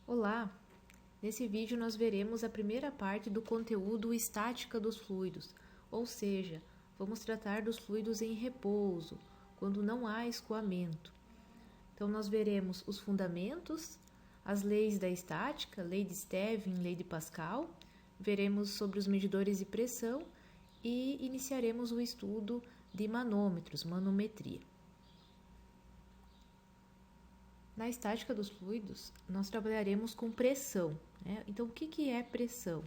Olá! Nesse vídeo nós veremos a primeira parte do conteúdo estática dos fluidos, ou seja, vamos tratar dos fluidos em repouso, quando não há escoamento. Então nós veremos os fundamentos, as leis da estática, lei de Stevin, lei de Pascal, veremos sobre os medidores de pressão e iniciaremos o estudo de manômetros, manometria. Na estática dos fluidos, nós trabalharemos com pressão, né? Então, o que é pressão?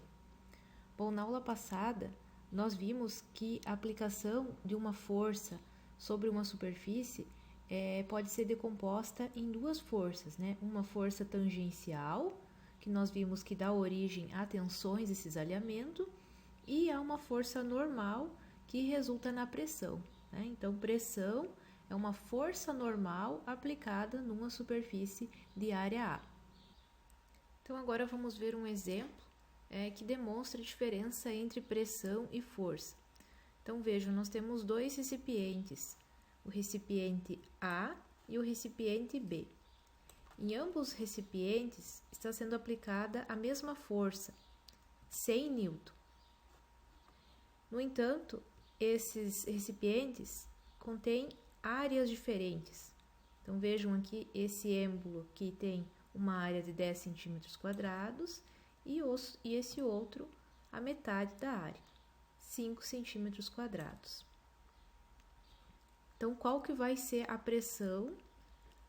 Bom, na aula passada, nós vimos que a aplicação de uma força sobre uma superfície pode ser decomposta em duas forças, né? Uma força tangencial, que nós vimos que dá origem a tensões e cisalhamento, e há uma força normal que resulta na pressão, né? Então, pressão é uma força normal aplicada numa superfície de área A. Então, agora vamos ver um exemplo que demonstra a diferença entre pressão e força. Então, vejam, nós temos dois recipientes, o recipiente A e o recipiente B. Em ambos os recipientes está sendo aplicada a mesma força, 100 Newton. No entanto, esses recipientes contêm áreas diferentes. Então, vejam aqui esse êmbolo que tem uma área de 10 centímetros quadrados e esse outro a metade da área, 5 centímetros quadrados. Então, qual que vai ser a pressão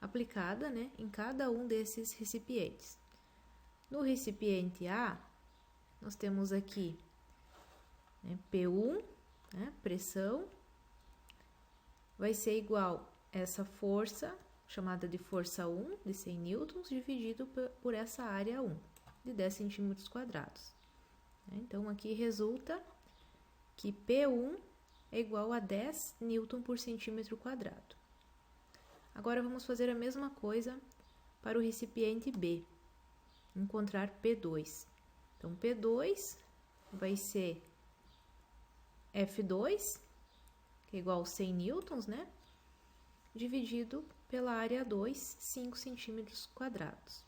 aplicada, né, em cada um desses recipientes? No recipiente A, nós temos aqui P1, pressão, vai ser igual a essa força, chamada de força 1, de 100 newtons, dividido por essa área 1, de 10 centímetros quadrados. Então, aqui resulta que P1 é igual a 10 newton por centímetro quadrado. Agora, vamos fazer a mesma coisa para o recipiente B, encontrar P2. Então, P2 vai ser F2, que é igual a 100 newtons, né? Dividido pela área 2, 5 centímetros quadrados.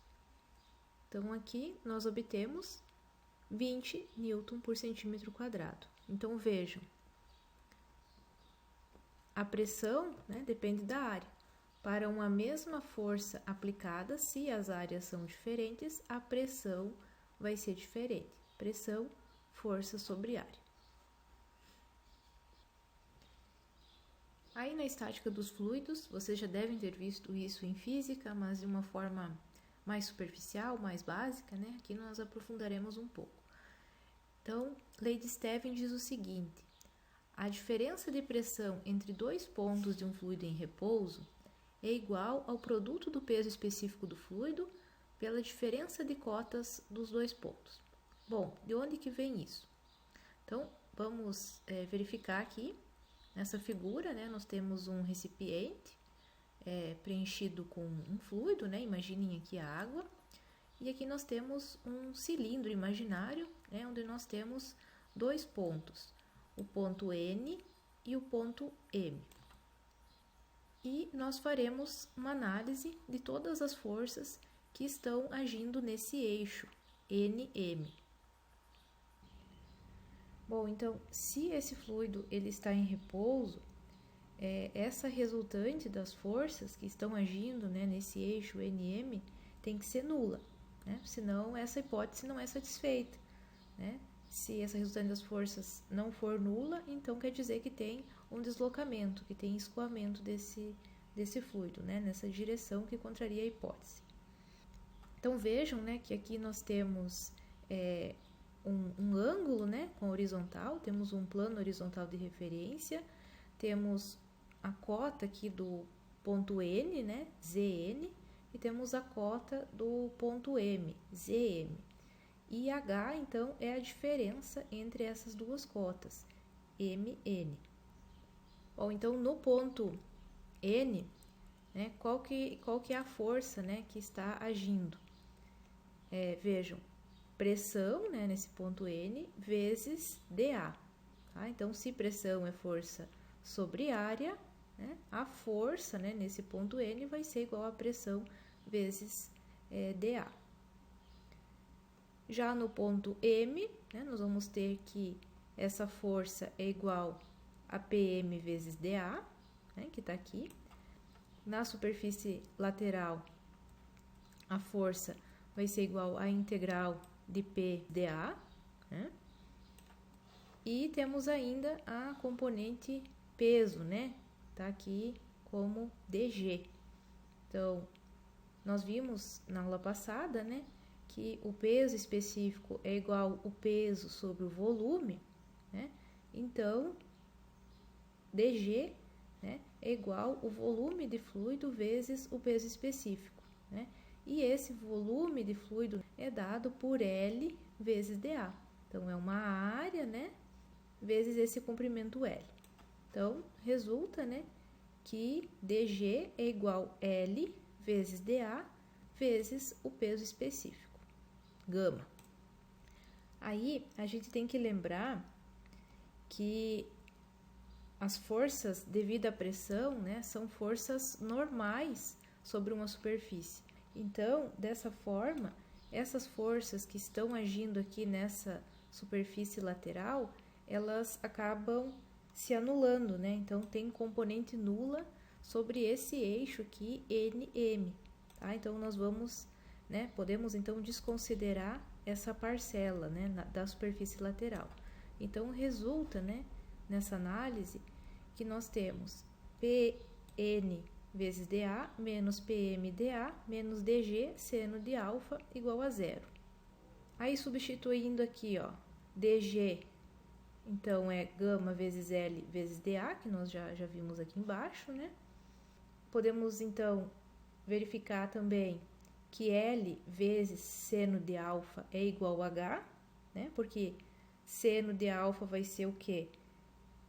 Então, aqui nós obtemos 20 newton por centímetro quadrado. Então, vejam, a pressão, né, depende da área. Para uma mesma força aplicada, se as áreas são diferentes, a pressão vai ser diferente. Pressão, força sobre área. Aí na estática dos fluidos, vocês já devem ter visto isso em física, mas de uma forma mais superficial, mais básica, né? Aqui nós aprofundaremos um pouco. Então, lei de Stevin diz o seguinte: a diferença de pressão entre dois pontos de um fluido em repouso é igual ao produto do peso específico do fluido pela diferença de cotas dos dois pontos. Bom, de onde que vem isso? Então, vamos verificar aqui. Nessa figura, né, nós temos um recipiente preenchido com um fluido, né, imaginem aqui a água, e aqui nós temos um cilindro imaginário, né, onde nós temos dois pontos, o ponto N e o ponto M. E nós faremos uma análise de todas as forças que estão agindo nesse eixo, NM. Bom, então, se esse fluido ele está em repouso, essa resultante das forças que estão agindo, né, nesse eixo NM tem que ser nula, né? Senão essa hipótese não é satisfeita, né? Se essa resultante das forças não for nula, então quer dizer que tem um deslocamento, que tem escoamento desse fluido, né, nessa direção que contraria a hipótese. Então vejam, né, que aqui nós temos um ângulo, né, com horizontal, temos um plano horizontal de referência, temos a cota aqui do ponto N, né, ZN, e temos a cota do ponto M, ZM. E H, então, é a diferença entre essas duas cotas, MN. Bom, então, no ponto N, né, qual que é a força, né, que está agindo? Vejam, pressão, né, nesse ponto N, vezes dA. Tá? Então, se pressão é força sobre área, né, a força, né, nesse ponto N vai ser igual a pressão vezes dA. Já no ponto M, né, nós vamos ter que essa força é igual a PM vezes dA, né, que está aqui. Na superfície lateral, a força vai ser igual à integral de P dA, né? E temos ainda a componente peso, né? Tá aqui como dg. Então, nós vimos na aula passada, né, que o peso específico é igual ao peso sobre o volume, né? Então, dg, né, é igual o volume de fluido vezes o peso específico, né? E esse volume de fluido é dado por L vezes dA. Então, é uma área, né, vezes esse comprimento L. Então, resulta, né, que dg é igual a L vezes dA vezes o peso específico, gama. Aí, a gente tem que lembrar que as forças devido à pressão, né, são forças normais sobre uma superfície. Então, dessa forma, essas forças que estão agindo aqui nessa superfície lateral, elas acabam se anulando, né? Então, tem componente nula sobre esse eixo aqui, NM, tá? Então, nós vamos, né, podemos então desconsiderar essa parcela, né, da superfície lateral. Então, resulta, né, nessa análise, que nós temos Pn vezes dA menos PMdA menos dg seno de alfa igual a zero. Aí, substituindo aqui, ó, dg, então, é gama vezes L vezes dA, que nós já vimos aqui embaixo, né? Podemos, então, verificar também que L vezes seno de alfa é igual a H, né? Porque seno de alfa vai ser o quê?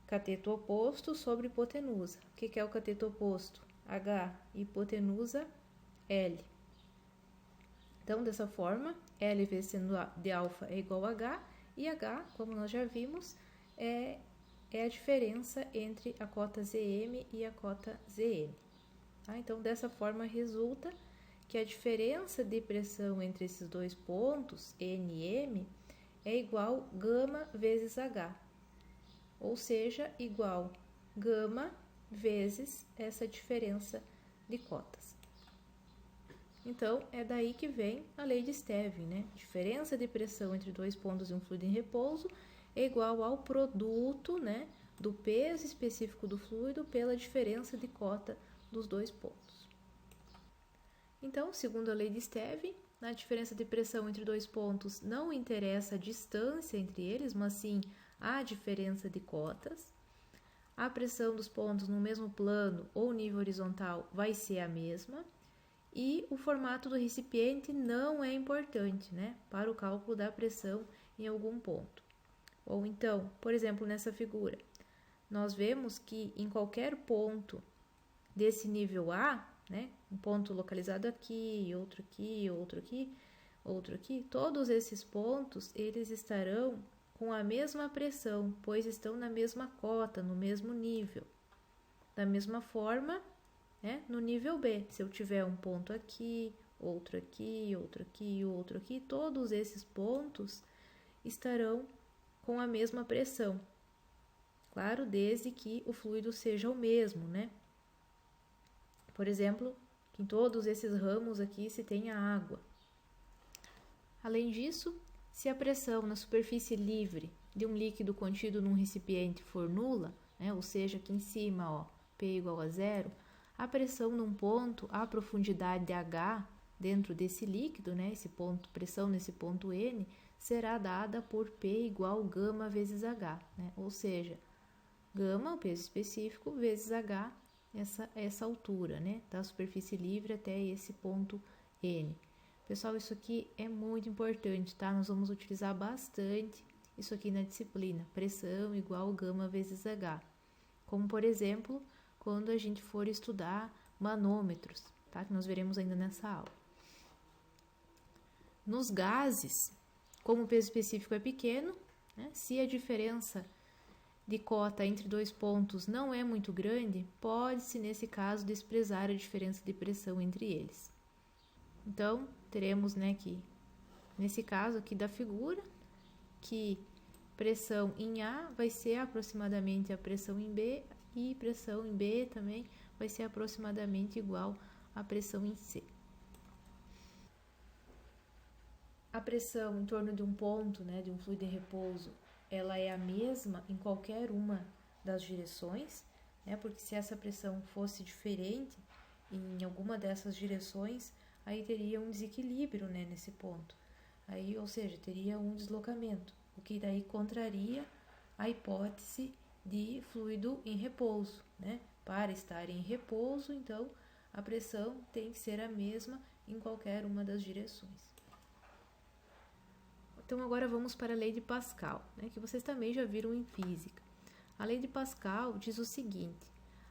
Cateto oposto sobre hipotenusa. O que é o cateto oposto? H, hipotenusa, L. Então, dessa forma, L vezes seno de alfa é igual a H, e H, como nós já vimos, é a diferença entre a cota Zm e a cota Zn. Tá? Então, dessa forma, resulta que a diferença de pressão entre esses dois pontos, N e M, é igual gama vezes H, ou seja, igual gama vezes essa diferença de cotas. Então, é daí que vem a lei de Stevin, né? Diferença de pressão entre dois pontos de um fluido em repouso é igual ao produto, né, do peso específico do fluido pela diferença de cota dos dois pontos. Então, segundo a lei de Stevin, na diferença de pressão entre dois pontos não interessa a distância entre eles, mas sim a diferença de cotas. A pressão dos pontos no mesmo plano ou nível horizontal vai ser a mesma. E o formato do recipiente não é importante, né, para o cálculo da pressão em algum ponto. Ou então, por exemplo, nessa figura, nós vemos que em qualquer ponto desse nível A, né, um ponto localizado aqui, outro aqui, outro aqui, outro aqui, todos esses pontos, eles estarão com a mesma pressão, pois estão na mesma cota, no mesmo nível. Da mesma forma, no nível B, se eu tiver um ponto aqui, outro aqui, outro aqui, outro aqui, todos esses pontos estarão com a mesma pressão. Claro, desde que o fluido seja o mesmo, né? Por exemplo, em todos esses ramos aqui se tenha água. Além disso, se a pressão na superfície livre de um líquido contido num recipiente for nula, né, ou seja, aqui em cima, ó, P igual a zero, a pressão num ponto à profundidade de H dentro desse líquido, né, esse ponto, pressão nesse ponto N, será dada por P igual gama vezes H, né, ou seja, gama, o peso específico, vezes H, essa altura, né, da superfície livre até esse ponto N. Pessoal, isso aqui é muito importante, tá? Nós vamos utilizar bastante isso aqui na disciplina, pressão igual gama vezes H. Como, por exemplo, quando a gente for estudar manômetros, tá? Que nós veremos ainda nessa aula. Nos gases, como o peso específico é pequeno, né? Se a diferença de cota entre dois pontos não é muito grande, pode-se, nesse caso, desprezar a diferença de pressão entre eles. Então, teremos, né, que nesse caso aqui da figura, que pressão em A vai ser aproximadamente a pressão em B e pressão em B também vai ser aproximadamente igual à pressão em C. A pressão em torno de um ponto, né, de um fluido em repouso, ela é a mesma em qualquer uma das direções, né, porque se essa pressão fosse diferente em alguma dessas direções, aí teria um desequilíbrio, né, nesse ponto. Aí, ou seja, teria um deslocamento, o que daí contraria a hipótese de fluido em repouso, né? Para estar em repouso, então, a pressão tem que ser a mesma em qualquer uma das direções. Então, agora vamos para a lei de Pascal, né, que vocês também já viram em física. A lei de Pascal diz o seguinte: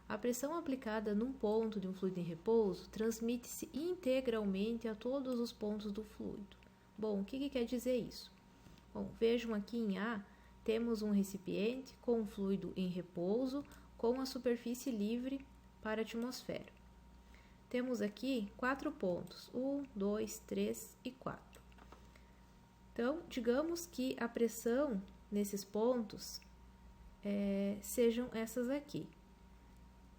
a pressão aplicada num ponto de um fluido em repouso transmite-se integralmente a todos os pontos do fluido. Bom, o que quer dizer isso? Bom, vejam aqui em A, temos um recipiente com um fluido em repouso com a superfície livre para a atmosfera. Temos aqui 4 pontos, 1, 2, 3 e 4. Então, digamos que a pressão nesses pontos sejam essas aqui.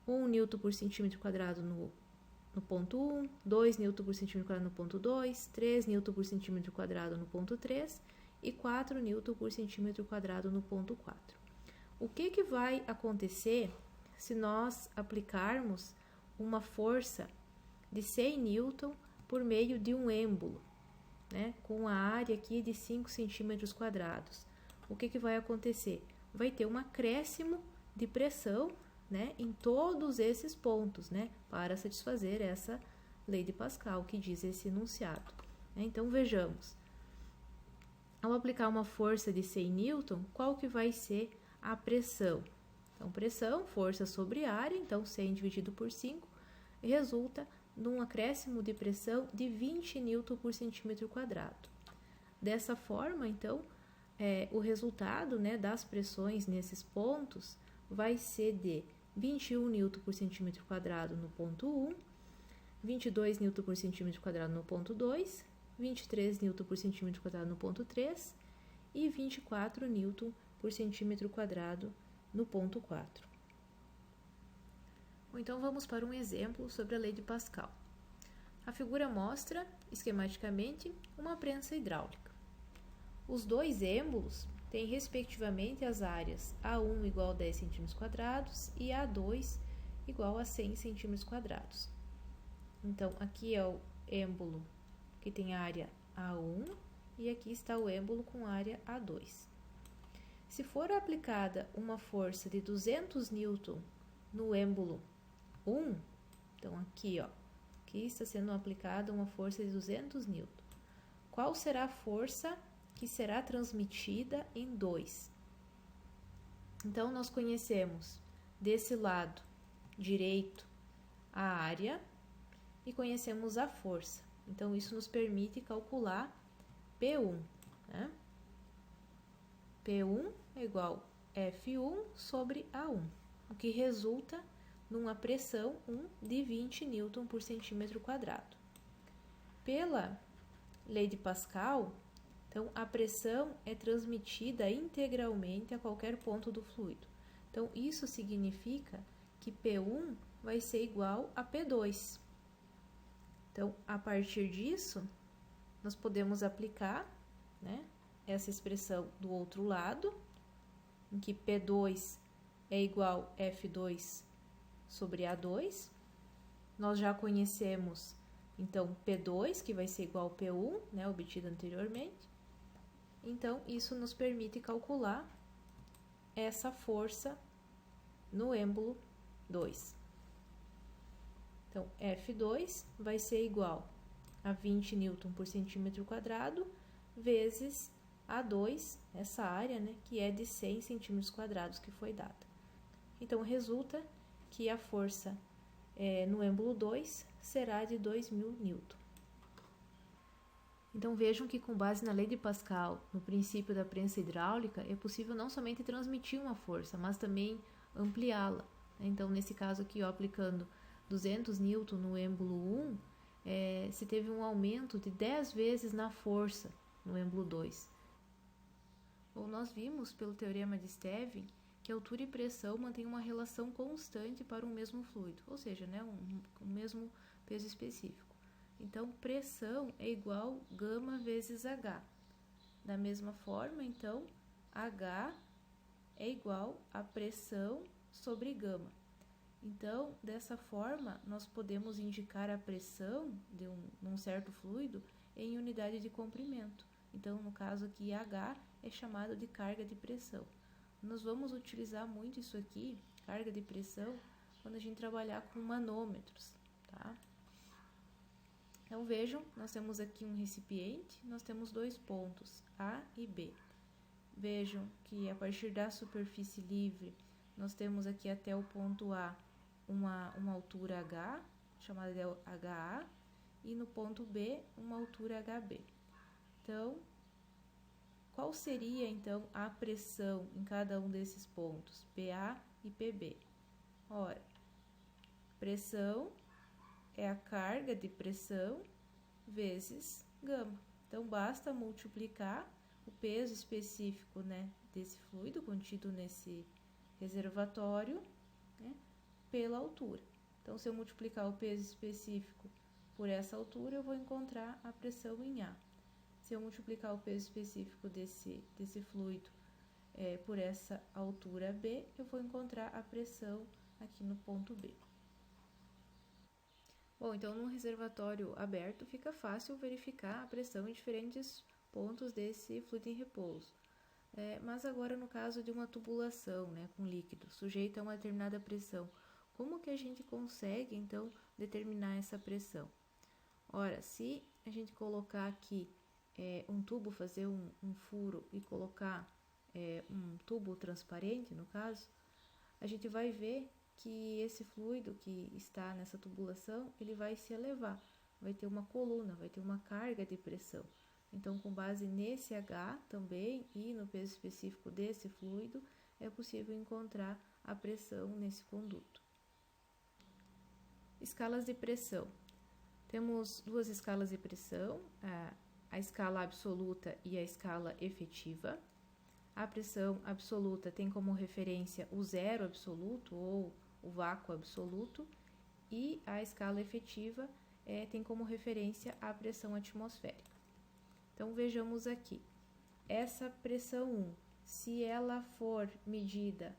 1 N por centímetro quadrado no ponto 1, 2 N por centímetro quadrado no ponto 2, 3 N por centímetro quadrado no ponto 3 e 4 N por centímetro quadrado no ponto 4. O que vai acontecer se nós aplicarmos uma força de 100 N por meio de um êmbolo, né, com a área aqui de 5 centímetros quadrados? O que vai acontecer? Vai ter um acréscimo de pressão, né, em todos esses pontos, né, para satisfazer essa lei de Pascal que diz esse enunciado. Então, vejamos. Ao aplicar uma força de 100 N, qual que vai ser a pressão? Então, pressão, força sobre área, então 100 dividido por 5, resulta num acréscimo de pressão de 20 N por centímetro quadrado. Dessa forma, então, o resultado, né, das pressões nesses pontos vai ser de 21 N por centímetro quadrado no ponto 1, 22 N por centímetro quadrado no ponto 2, 23 N por centímetro quadrado no ponto 3 e 24 N por centímetro quadrado no ponto 4. Então, vamos para um exemplo sobre a lei de Pascal. A figura mostra, esquematicamente, uma prensa hidráulica. Os dois êmbolos têm, respectivamente, as áreas A1 igual a 10 cm² e A2 igual a 100 cm². Então, aqui é o êmbolo que tem área A1 e aqui está o êmbolo com área A2. Se for aplicada uma força de 200 N no êmbolo 1, então aqui está sendo aplicada uma força de 200 N. Qual será a força que será transmitida em 2? Então, nós conhecemos desse lado direito a área e conhecemos a força. Então, isso nos permite calcular P1, né? P1 é igual a F1 sobre A1, o que resulta numa pressão 1 de 20 N por centímetro quadrado. Pela lei de Pascal, então, a pressão é transmitida integralmente a qualquer ponto do fluido. Então, isso significa que P1 vai ser igual a P2. Então, a partir disso, nós podemos aplicar, né, essa expressão do outro lado, em que P2 é igual a F2 sobre A2. Nós já conhecemos, então, P2, que vai ser igual a P1, né, obtido anteriormente. Então, isso nos permite calcular essa força no êmbolo 2. Então, F2 vai ser igual a 20 N por centímetro quadrado vezes A2, essa área, né, que é de 100 centímetros quadrados que foi dada. Então, resulta que a força no êmbolo 2 será de 2.000 N. Então, vejam que com base na lei de Pascal, no princípio da prensa hidráulica, é possível não somente transmitir uma força, mas também ampliá-la. Então, nesse caso aqui, aplicando 200 N no êmbolo 1, se teve um aumento de 10 vezes na força, no êmbolo 2? Bom, nós vimos pelo teorema de Stevin que altura e pressão mantêm uma relação constante para um mesmo fluido, ou seja, né, um mesmo peso específico. Então, pressão é igual gama vezes H. Da mesma forma, então, H é igual a pressão sobre gama. Então, dessa forma, nós podemos indicar a pressão de um certo fluido em unidade de comprimento. Então, no caso aqui, H é chamado de carga de pressão. Nós vamos utilizar muito isso aqui, carga de pressão, quando a gente trabalhar com manômetros, tá? Então, vejam, nós temos aqui um recipiente, nós temos dois pontos, A e B. Vejam que a partir da superfície livre, nós temos aqui até o ponto A uma altura H, chamada de HA, e no ponto B, uma altura HB. Então, qual seria, então, a pressão em cada um desses pontos, PA e PB? Ora, pressão é a carga de pressão vezes gama. Então, basta multiplicar o peso específico, né, desse fluido contido nesse reservatório, né, pela altura. Então, se eu multiplicar o peso específico por essa altura, eu vou encontrar a pressão em A. Se eu multiplicar o peso específico desse fluido por essa altura B, eu vou encontrar a pressão aqui no ponto B. Bom, então, num reservatório aberto, fica fácil verificar a pressão em diferentes pontos desse fluido em repouso. Mas agora, no caso de uma tubulação, né, com líquido, sujeito a uma determinada pressão, como que a gente consegue, então, determinar essa pressão? Ora, se a gente colocar aqui um tubo, fazer um furo e colocar um tubo transparente, no caso, a gente vai ver que esse fluido que está nessa tubulação, ele vai se elevar, vai ter uma coluna, vai ter uma carga de pressão. Então, com base nesse H também e no peso específico desse fluido, é possível encontrar a pressão nesse conduto. Escalas de pressão. Temos duas escalas de pressão, a escala absoluta e a escala efetiva. A pressão absoluta tem como referência o zero absoluto ou o vácuo absoluto, e a escala efetiva tem como referência a pressão atmosférica. Então, vejamos aqui. Essa pressão 1, se ela for medida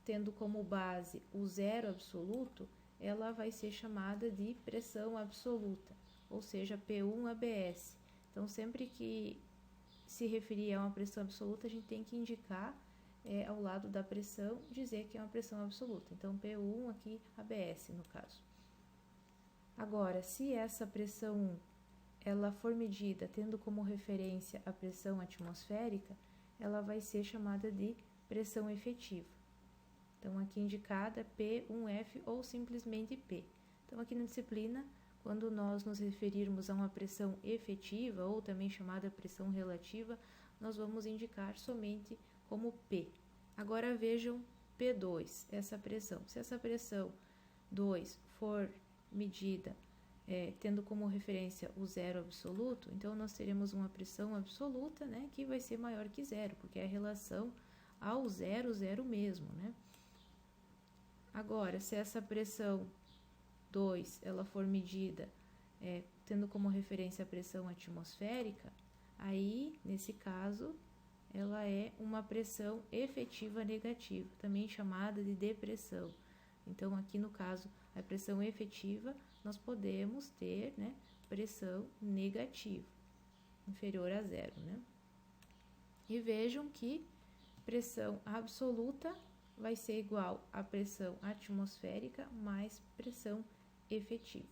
tendo como base o zero absoluto, ela vai ser chamada de pressão absoluta, ou seja, P1-ABS. Então, sempre que se referir a uma pressão absoluta, a gente tem que indicar ao lado da pressão, dizer que é uma pressão absoluta. Então, P1 aqui, ABS no caso. Agora, se essa pressão 1 ela for medida tendo como referência a pressão atmosférica, ela vai ser chamada de pressão efetiva. Então, aqui indicada P1F ou simplesmente P. Então, aqui na disciplina, quando nós nos referirmos a uma pressão efetiva, ou também chamada pressão relativa, nós vamos indicar somente como P. Agora, vejam P2, essa pressão. Se essa pressão 2 for medida tendo como referência o zero absoluto, então nós teremos uma pressão absoluta, né, que vai ser maior que zero, porque é a relação ao zero, zero mesmo, né? Agora, se essa pressão 2 ela for medida tendo como referência a pressão atmosférica, aí, nesse caso, ela é uma pressão efetiva negativa, também chamada de depressão. Então, aqui no caso, a pressão efetiva, nós podemos ter, né, pressão negativa, inferior a zero, né? E vejam que pressão absoluta vai ser igual a pressão atmosférica mais pressão efetiva.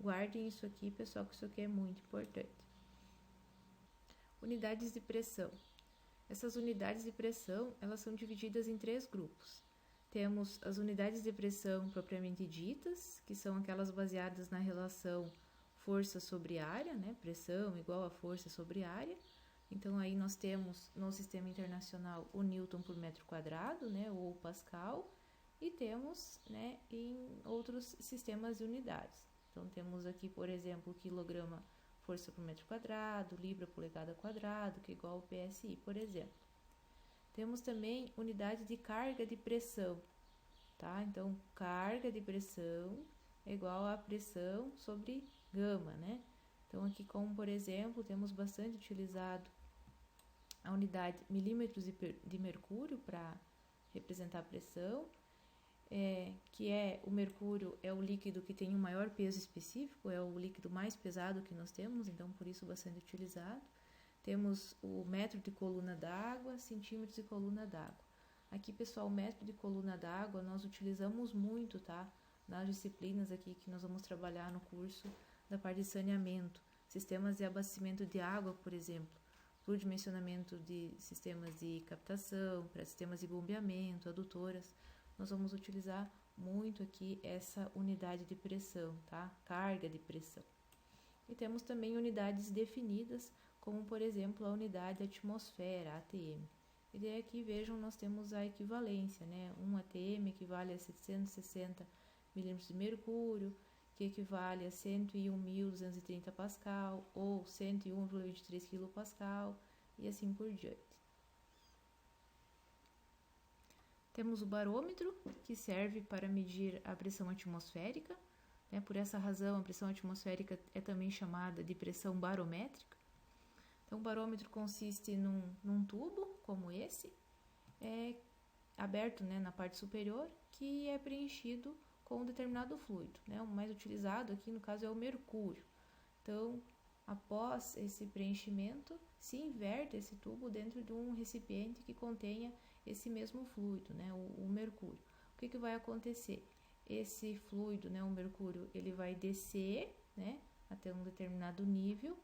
Guardem isso aqui, pessoal, que isso aqui é muito importante. Unidades de pressão. Essas unidades de pressão, elas são divididas em três grupos. Temos as unidades de pressão propriamente ditas, que são aquelas baseadas na relação força sobre área, né? Pressão igual a força sobre área. Então, aí nós temos no sistema internacional o Newton por metro quadrado, né? Ou Pascal, e temos, né, em outros sistemas de unidades. Então, temos aqui, por exemplo, o quilograma força por metro quadrado, libra polegada quadrado, que é igual ao PSI, por exemplo. Temos também unidade de carga de pressão, tá? Então, carga de pressão é igual a pressão sobre gama, né? Então, aqui como, por exemplo, temos bastante utilizado a unidade milímetros de mercúrio para representar a pressão, que é o mercúrio é o líquido que tem o maior peso específico, é o líquido mais pesado que nós temos, então por isso bastante utilizado. Temos o metro de coluna d'água, centímetros de coluna d'água. Aqui, pessoal, o metro de coluna d'água nós utilizamos muito, tá? Nas disciplinas aqui que nós vamos trabalhar no curso da parte de saneamento, sistemas de abastecimento de água, por exemplo, para o dimensionamento de sistemas de captação, para sistemas de bombeamento, adutoras, nós vamos utilizar muito aqui essa unidade de pressão, tá? Carga de pressão. E temos também unidades definidas, como por exemplo a unidade atmosfera, ATM. E daí aqui vejam, nós temos a equivalência, né? Um ATM equivale a 760 milímetros de mercúrio, que equivale a 101.230 pascal ou 101,23 kPa e assim por diante. Temos o barômetro, que serve para medir a pressão atmosférica, né? Por essa razão, a pressão atmosférica é também chamada de pressão barométrica. Então, o barômetro consiste num tubo, como esse, aberto, né, na parte superior, que é preenchido com um determinado fluido, né? O mais utilizado aqui, no caso, é o mercúrio. Então, após esse preenchimento, se inverte esse tubo dentro de um recipiente que contenha esse mesmo fluido, né, o mercúrio. O que vai acontecer? Esse fluido, né, o mercúrio, ele vai descer, né, até um determinado nível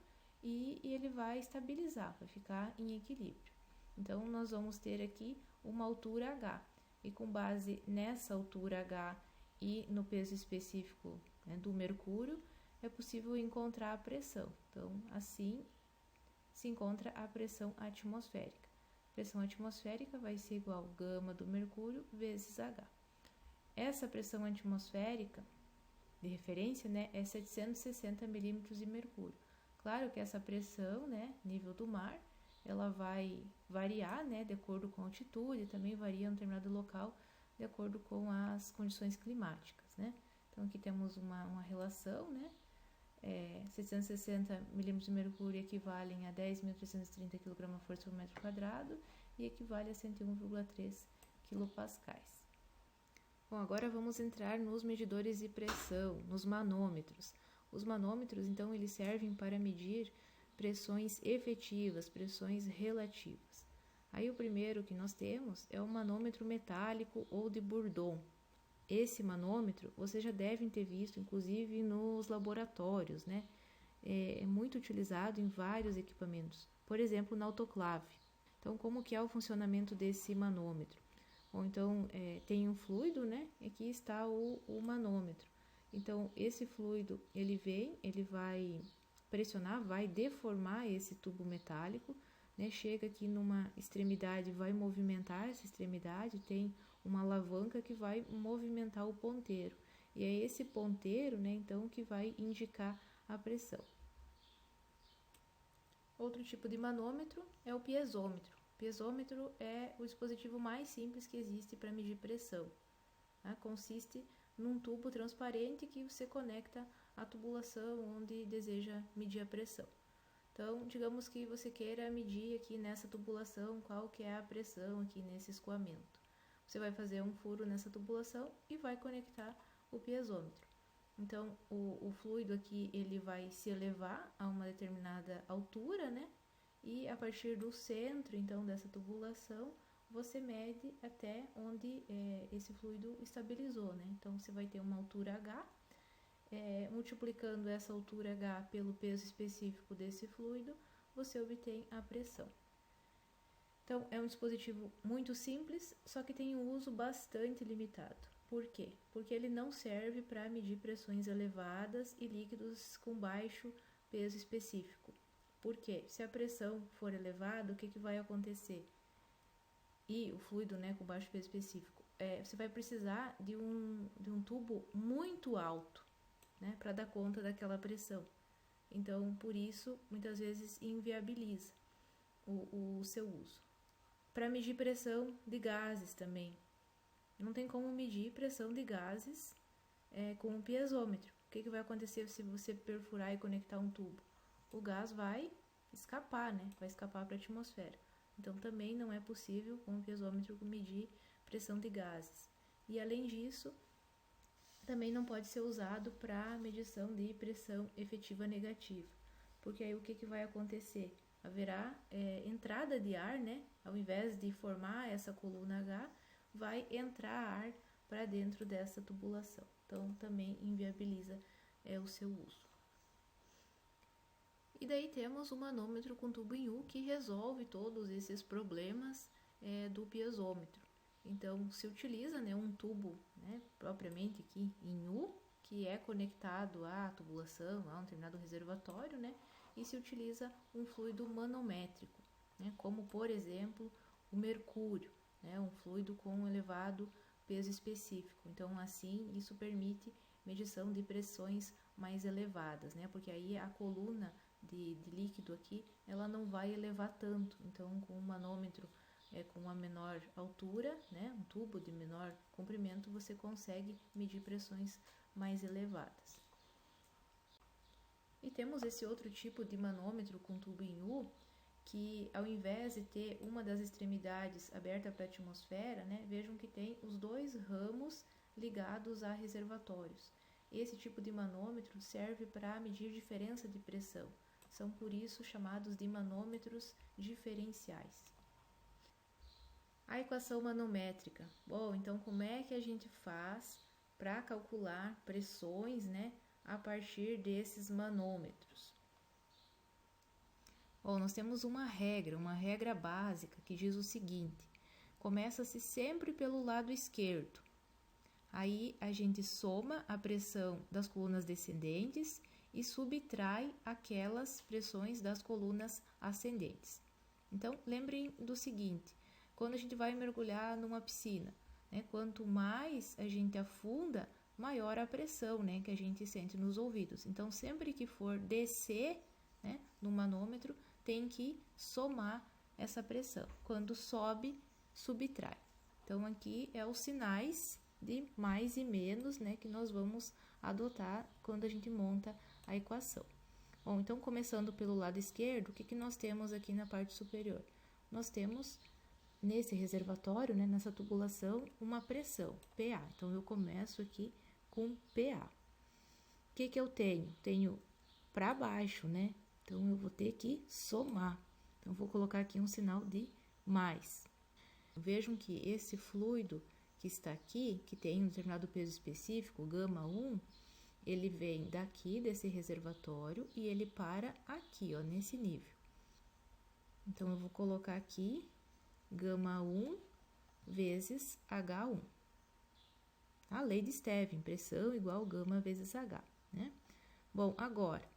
e ele vai estabilizar, vai ficar em equilíbrio. Então, nós vamos ter aqui uma altura H, e com base nessa altura H e no peso específico, né, do mercúrio, é possível encontrar a pressão. Então, assim se encontra a pressão atmosférica. A pressão atmosférica vai ser igual a gama do mercúrio vezes H. Essa pressão atmosférica de referência, né, é 760 milímetros de mercúrio. Claro que essa pressão, né, nível do mar, ela vai variar, né, de acordo com a altitude, também varia em um determinado local, de acordo com as condições climáticas, né. Então, aqui temos uma relação, né, 760 milímetros de mercúrio equivalem a 10.330 kgf por metro quadrado e equivale a 101,3 kPa. Bom, agora vamos entrar nos medidores de pressão, nos manômetros. Os manômetros, então, eles servem para medir pressões efetivas, pressões relativas. Aí o primeiro que nós temos é o manômetro metálico ou de Bourdon. Esse manômetro vocês já devem ter visto, inclusive nos laboratórios, né? É muito utilizado em vários equipamentos, por exemplo, na autoclave. Então, como que é o funcionamento desse manômetro? Ou então, tem um fluido, né? Aqui está o manômetro. Então, esse fluido, ele vai pressionar, vai deformar esse tubo metálico, né? Chega aqui numa extremidade, vai movimentar essa extremidade, tem uma alavanca que vai movimentar o ponteiro. E é esse ponteiro, né, então, que vai indicar a pressão. Outro tipo de manômetro é o piezômetro. O piezômetro é o dispositivo mais simples que existe para medir pressão. Né? Consiste num tubo transparente que você conecta à tubulação onde deseja medir a pressão. Então, digamos que você queira medir aqui nessa tubulação qual que é a pressão aqui nesse escoamento. Você vai fazer um furo nessa tubulação e vai conectar o piezômetro. Então, o fluido aqui, ele vai se elevar a uma determinada altura, né? E a partir do centro, então, dessa tubulação, você mede até onde esse fluido estabilizou, né? Então, você vai ter uma altura H, multiplicando essa altura H pelo peso específico desse fluido, você obtém a pressão. Então, é um dispositivo muito simples, só que tem um uso bastante limitado. Por quê? Porque ele não serve para medir pressões elevadas e líquidos com baixo peso específico. Por quê? Se a pressão for elevada, o que vai acontecer? E o fluido, né, com baixo peso específico, você vai precisar de um tubo muito alto, né, para dar conta daquela pressão. Então, por isso, muitas vezes inviabiliza o seu uso. Para medir pressão de gases também. Não tem como medir pressão de gases com um piezômetro. O que vai acontecer se você perfurar e conectar um tubo? O gás vai escapar, né? Vai escapar para a atmosfera. Então, também não é possível com um piezômetro medir pressão de gases. E, além disso, também não pode ser usado para medição de pressão efetiva negativa. Porque aí o que vai acontecer? Haverá entrada de ar, né? Ao invés de formar essa coluna H, vai entrar ar para dentro dessa tubulação. Então, também inviabiliza o seu uso. E daí temos o manômetro com tubo em U, que resolve todos esses problemas do piezômetro. Então, se utiliza um tubo, propriamente aqui em U, que é conectado à tubulação, a um determinado reservatório, e se utiliza um fluido manométrico, como, por exemplo, o mercúrio, um fluido com um elevado peso específico. Então, assim, isso permite medição de pressões mais elevadas, porque aí a coluna de líquido aqui, ela não vai elevar tanto. Então, com um manômetro com uma menor altura, um tubo de menor comprimento, você consegue medir pressões mais elevadas. E temos esse outro tipo de manômetro com tubo em U, que ao invés de ter uma das extremidades aberta para a atmosfera, vejam que tem os dois ramos ligados a reservatórios. Esse tipo de manômetro serve para medir diferença de pressão. São por isso chamados de manômetros diferenciais. A equação manométrica. Bom, então como é que a gente faz para calcular pressões, a partir desses manômetros? Bom, nós temos uma regra básica que diz o seguinte: começa-se sempre pelo lado esquerdo. Aí a gente soma a pressão das colunas descendentes e subtrai aquelas pressões das colunas ascendentes. Então, lembrem do seguinte: quando a gente vai mergulhar numa piscina, quanto mais a gente afunda, maior a pressão que a gente sente nos ouvidos. Então, sempre que for descer no manômetro, tem que somar essa pressão. Quando sobe, subtrai. Então, aqui é os sinais de mais e menos que nós vamos adotar quando a gente monta a equação. Bom, então, começando pelo lado esquerdo, o que nós temos aqui na parte superior? Nós temos nesse reservatório, nessa tubulação, uma pressão, PA. Então, eu começo aqui com PA. O que eu tenho? Tenho para baixo, Então, eu vou ter que somar. Então, vou colocar aqui um sinal de mais. Vejam que esse fluido que está aqui, que tem um determinado peso específico, γ1, ele vem daqui desse reservatório e ele para aqui, ó, nesse nível. Então, eu vou colocar aqui γ1 vezes H1. A lei de Stevin, pressão igual γ vezes H, Bom, agora,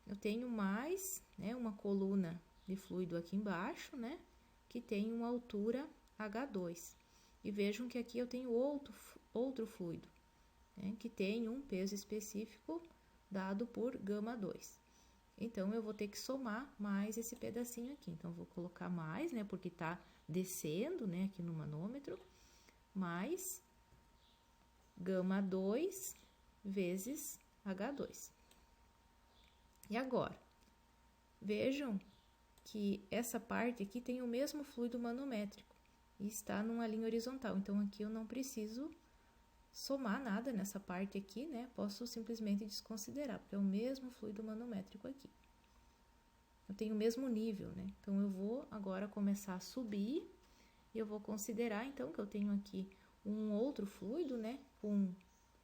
eu tenho mais, uma coluna de fluido aqui embaixo, que tem uma altura H2. E vejam que aqui eu tenho outro fluido, que tem um peso específico dado por γ2. Então, eu vou ter que somar mais esse pedacinho aqui. Então, vou colocar mais, porque está descendo, aqui no manômetro, mais γ2 vezes H2. E agora, vejam que essa parte aqui tem o mesmo fluido manométrico e está numa linha horizontal. Então, aqui eu não preciso somar nada nessa parte aqui, Posso simplesmente desconsiderar, porque é o mesmo fluido manométrico aqui. Eu tenho o mesmo nível, Então, eu vou agora começar a subir e eu vou considerar, então, que eu tenho aqui um outro fluido, com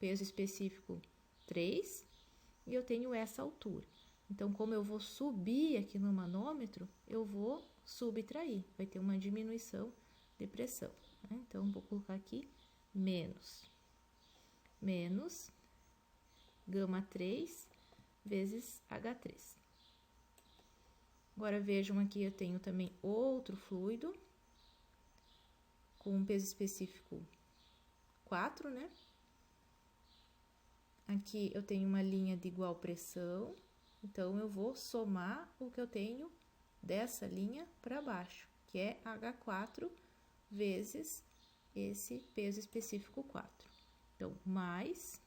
peso específico 3 e eu tenho essa altura. Então, como eu vou subir aqui no manômetro, eu vou subtrair, vai ter uma diminuição de pressão. Então, vou colocar aqui menos γ3 vezes H3. Agora, vejam aqui, eu tenho também outro fluido com um peso específico 4, Aqui eu tenho uma linha de igual pressão, Então, eu vou somar o que eu tenho dessa linha para baixo, que é H4 vezes esse peso específico 4. Então, mais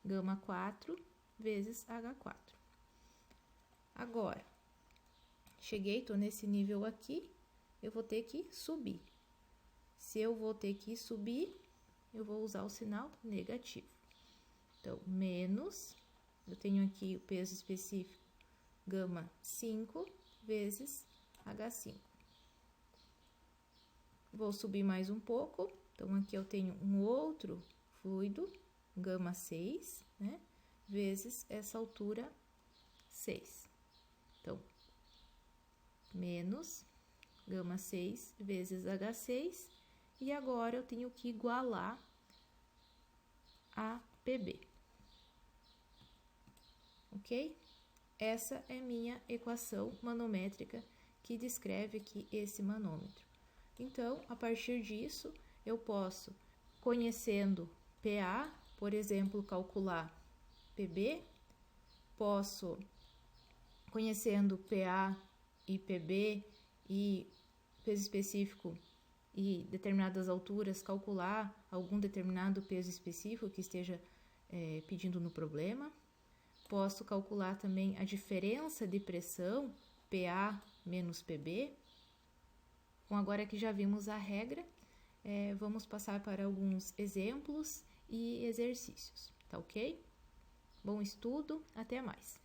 gama 4 vezes H4. Agora, cheguei, estou nesse nível aqui, eu vou ter que subir. Se eu vou ter que subir, eu vou usar o sinal negativo. Então, menos, eu tenho aqui o peso específico, gama 5 vezes H5. Vou subir mais um pouco, então aqui eu tenho um outro fluido, gama 6, né, vezes essa altura 6. Então, menos gama 6 vezes H6, e agora eu tenho que igualar a PB. Ok? Essa é minha equação manométrica que descreve aqui esse manômetro. Então, a partir disso, eu posso, conhecendo PA, por exemplo, calcular PB, posso, conhecendo PA e PB e peso específico e determinadas alturas, calcular algum determinado peso específico que esteja pedindo no problema. Posso calcular também a diferença de pressão, PA menos PB. Bom, agora que já vimos a regra, vamos passar para alguns exemplos e exercícios, tá ok? Bom estudo, até mais!